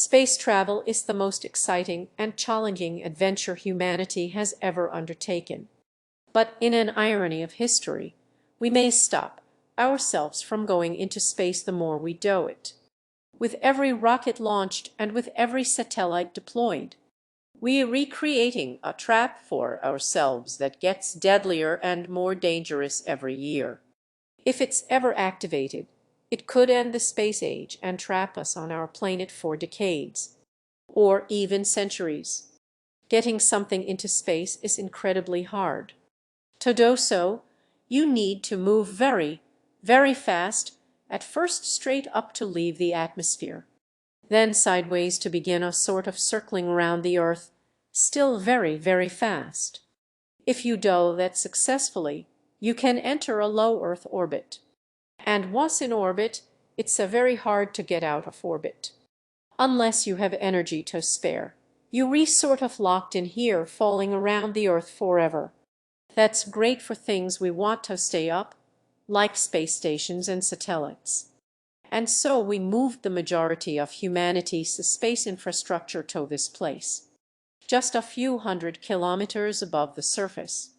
Space travel is the most exciting and challenging adventure humanity has ever undertaken. But in an irony of history, we may stop ourselves from going into space the more we do it. With every rocket launched and with every satellite deployed, we are recreating a trap for ourselves that gets deadlier and more dangerous every year. If it's ever activated, it could end the space age and trap us on our planet for decades, or even centuries. Getting something into space is incredibly hard. To do so, you need to move very, very fast, at first straight up to leave the atmosphere, then sideways to begin a sort of circling around the Earth, still very, very fast. If you do that successfully, you can enter a low Earth orbit. And once in orbit, it's very hard to get out of orbit. Unless you have energy to spare, you're sort of locked in here, falling around the Earth forever. That's great for things we want to stay up, like space stations and satellites. And so we moved the majority of humanity's space infrastructure to this place, just a few hundred kilometers above the surface,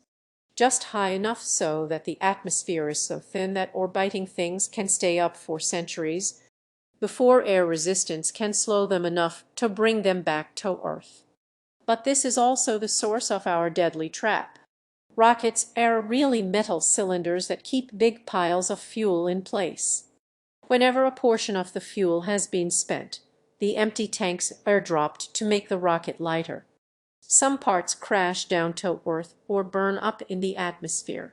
just high enough so that the atmosphere is so thin that orbiting things can stay up for centuries before air resistance can slow them enough to bring them back to Earth. But this is also the source of our deadly trap. Rockets are really metal cylinders that keep big piles of fuel in place. Whenever a portion of the fuel has been spent, the empty tanks are dropped to make the rocket lighter. Some parts crash down to Earth or burn up in the atmosphere,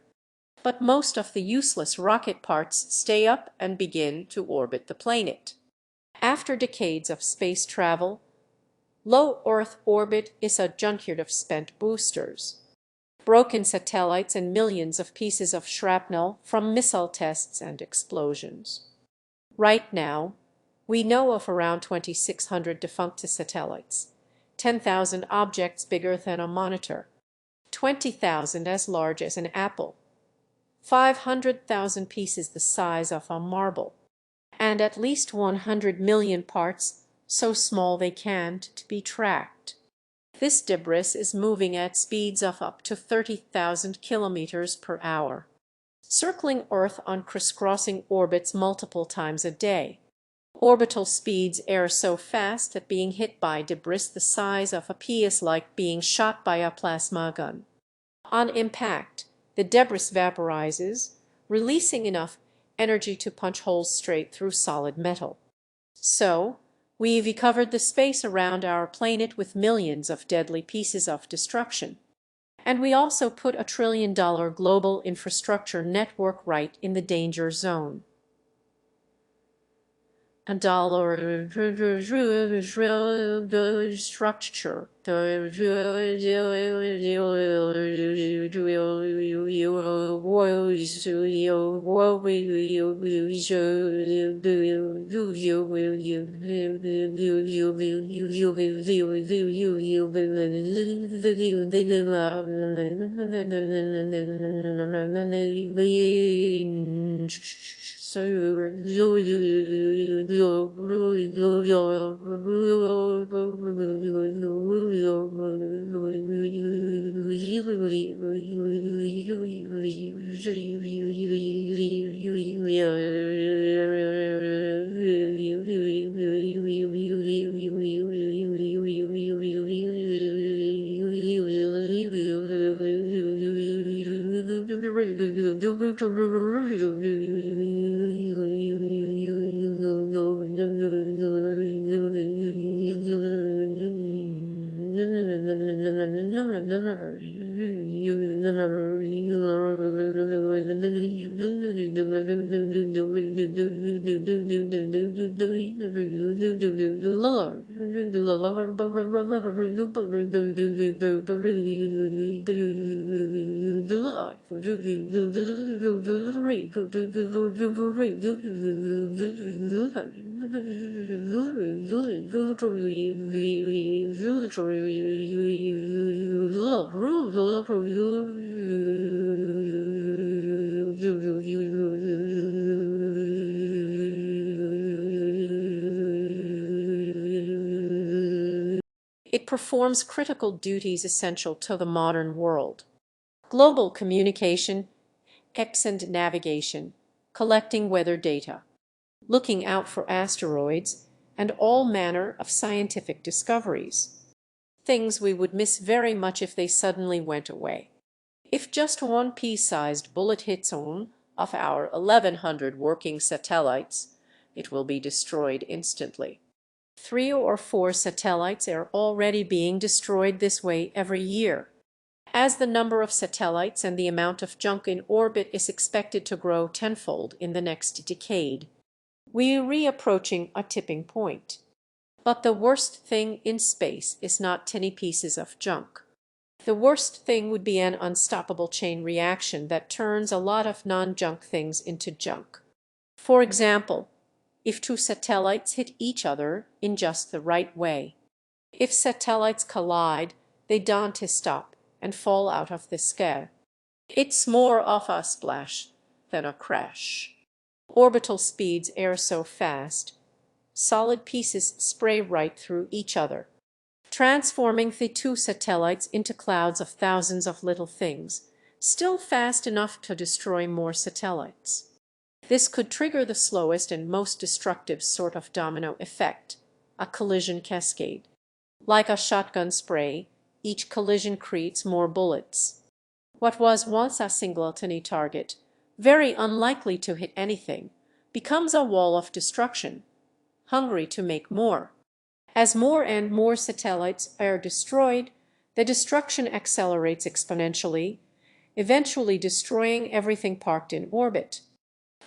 but most of the useless rocket parts stay up and begin to orbit the planet. After decades of space travel, low Earth orbit is a junkyard of spent boosters, broken satellites, and millions of pieces of shrapnel from missile tests and explosions. Right now, we know of around 2,600 defunct satellites, 10,000 objects bigger than a monitor, 20,000 as large as an apple, 500,000 pieces the size of a marble, and at least 100 million parts so small they can't be tracked. This debris is moving at speeds of up to 30,000 kilometers per hour, circling Earth on crisscrossing orbits multiple times a day. Orbital speeds are so fast that being hit by debris the size of a pea is like being shot by a plasma gun. On impact, the debris vaporizes, releasing enough energy to punch holes straight through solid metal. So, we've covered the space around our planet with millions of deadly pieces of destruction. And we also put $1 trillion global infrastructure network right in the danger zone. A dollar structure. It performs critical duties essential to the modern world: global communication, and navigation, collecting weather data, looking out for asteroids, and all manner of scientific discoveries. Things we would miss very much if they suddenly went away. If just one pea-sized bullet hits one of our 1,100 working satellites, it will be destroyed instantly. 3 or 4 satellites are already being destroyed this way every year. As the number of satellites and the amount of junk in orbit is expected to grow tenfold in the next decade, we are reapproaching a tipping point. But the worst thing in space is not tiny pieces of junk. The worst thing would be an unstoppable chain reaction that turns a lot of non-junk things into junk. For example, if 2 satellites hit each other in just the right way. If satellites collide, they don't stop and fall out of the sky. It's more of a splash than a crash. Orbital speeds are so fast, solid pieces spray right through each other, transforming the 2 satellites into clouds of thousands of little things, still fast enough to destroy more satellites. This could trigger the slowest and most destructive sort of domino effect, a collision cascade. Like a shotgun spray, each collision creates more bullets. What was once a single tiny target, very unlikely to hit anything, becomes a wall of destruction, hungry to make more. As more and more satellites are destroyed, the destruction accelerates exponentially, eventually destroying everything parked in orbit.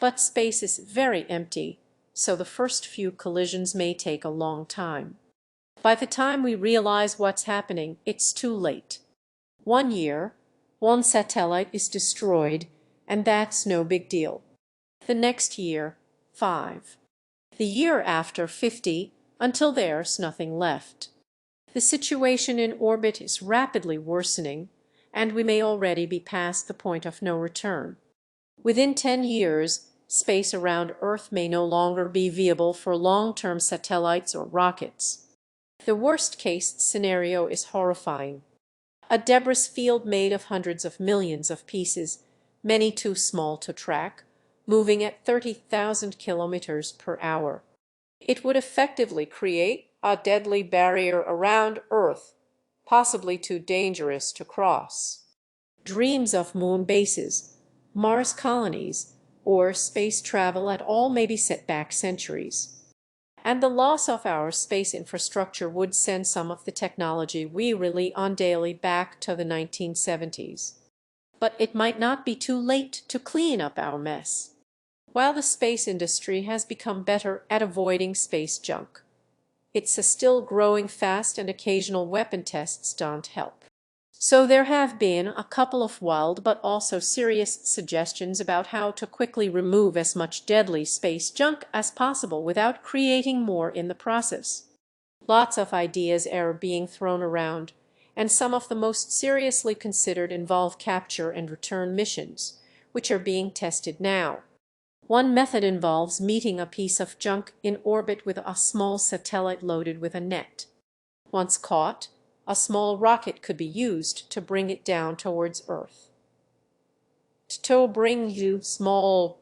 But space is very empty, so the first few collisions may take a long time. By the time we realize what's happening, it's too late. 1 year, 1 satellite is destroyed, and that's no big deal. The next year, 5. The year after, 50, until there's nothing left. The situation in orbit is rapidly worsening, and we may already be past the point of no return. Within 10 years, space around Earth may no longer be viable for long-term satellites or rockets. The worst-case scenario is horrifying. A debris field made of hundreds of millions of pieces, many too small to track, moving at 30,000 kilometers per hour. It would effectively create a deadly barrier around Earth, possibly too dangerous to cross. Dreams of moon bases, Mars colonies, or space travel at all may be set back centuries. And the loss of our space infrastructure would send some of the technology we rely on daily back to the 1970s. But it might not be too late to clean up our mess. While the space industry has become better at avoiding space junk, it's still growing fast and occasional weapon tests don't help. So there have been a couple of wild but also serious suggestions about how to quickly remove as much deadly space junk as possible without creating more in the process. Lots of ideas are being thrown around, and some of the most seriously considered involve capture and return missions, which are being tested now. One method involves meeting a piece of junk in orbit with a small satellite loaded with a net. Once caught, a small rocket could be used to bring it down towards Earth. To bring you small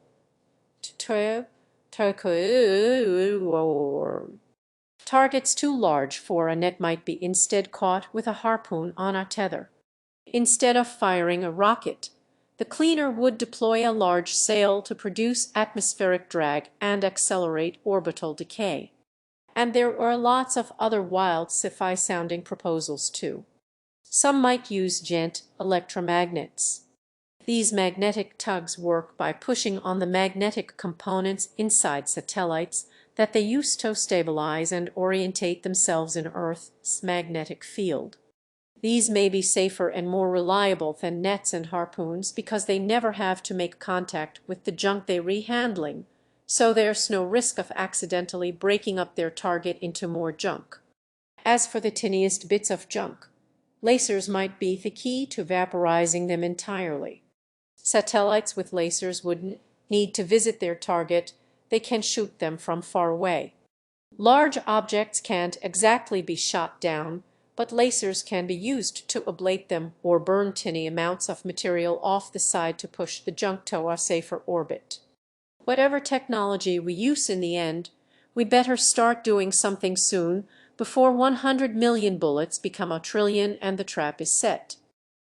targets too large for a net might be instead caught with a harpoon on a tether. Instead of firing a rocket, the cleaner would deploy a large sail to produce atmospheric drag and accelerate orbital decay. And there are lots of other wild sci-fi sounding proposals too. Some might use giant electromagnets. These magnetic tugs work by pushing on the magnetic components inside satellites that they use to stabilize and orientate themselves in Earth's magnetic field. These may be safer and more reliable than nets and harpoons because they never have to make contact with the junk they're rehandling, so there's no risk of accidentally breaking up their target into more junk. As for the tiniest bits of junk, lasers might be the key to vaporizing them entirely. Satellites with lasers wouldn't need to visit their target, they can shoot them from far away. Large objects can't exactly be shot down, but lasers can be used to ablate them or burn tiny amounts of material off the side to push the junk to a safer orbit. Whatever technology we use in the end, we better start doing something soon before 100 million bullets become a trillion and the trap is set.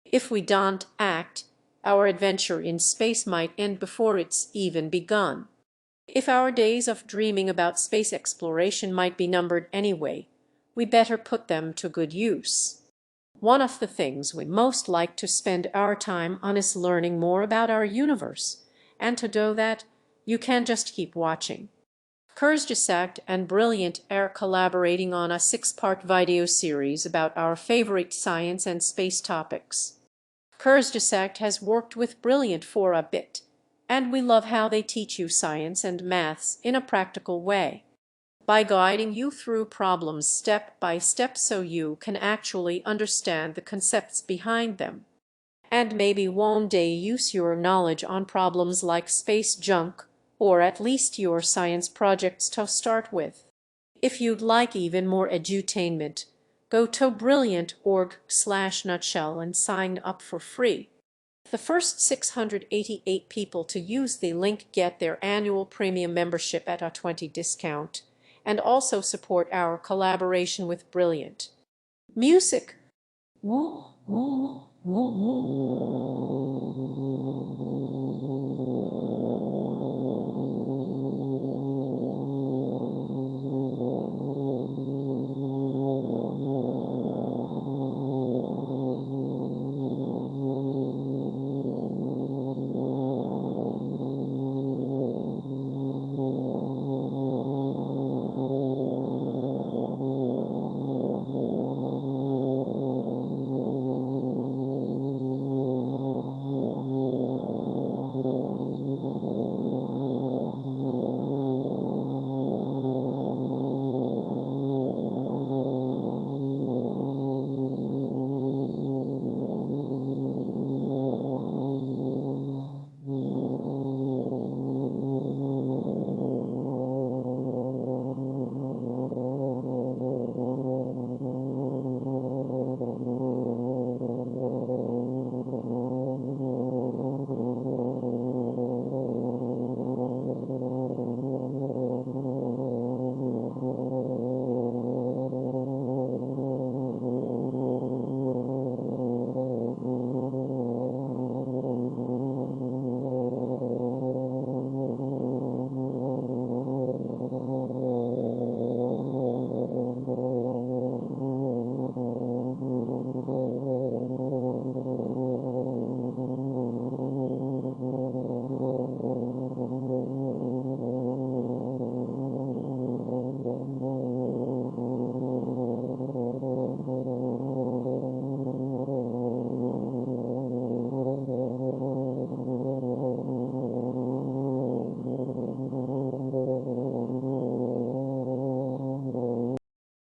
If we don't act, our adventure in space might end before it's even begun. If our days of dreaming about space exploration might be numbered anyway, we better put them to good use. One of the things we most like to spend our time on is learning more about our universe, and to do that, you can just keep watching. Kurzgesagt and Brilliant are collaborating on a 6-part video series about our favorite science and space topics. Kurzgesagt has worked with Brilliant for a bit, and we love how they teach you science and maths in a practical way, by guiding you through problems step by step so you can actually understand the concepts behind them, and maybe one day use your knowledge on problems like space junk, or at least your science projects to start with. If you'd like even more edutainment, go to brilliant.org/nutshell and sign up for free. The first 688 people to use the link get their annual premium membership at a 20% discount, and also support our collaboration with Brilliant. Music.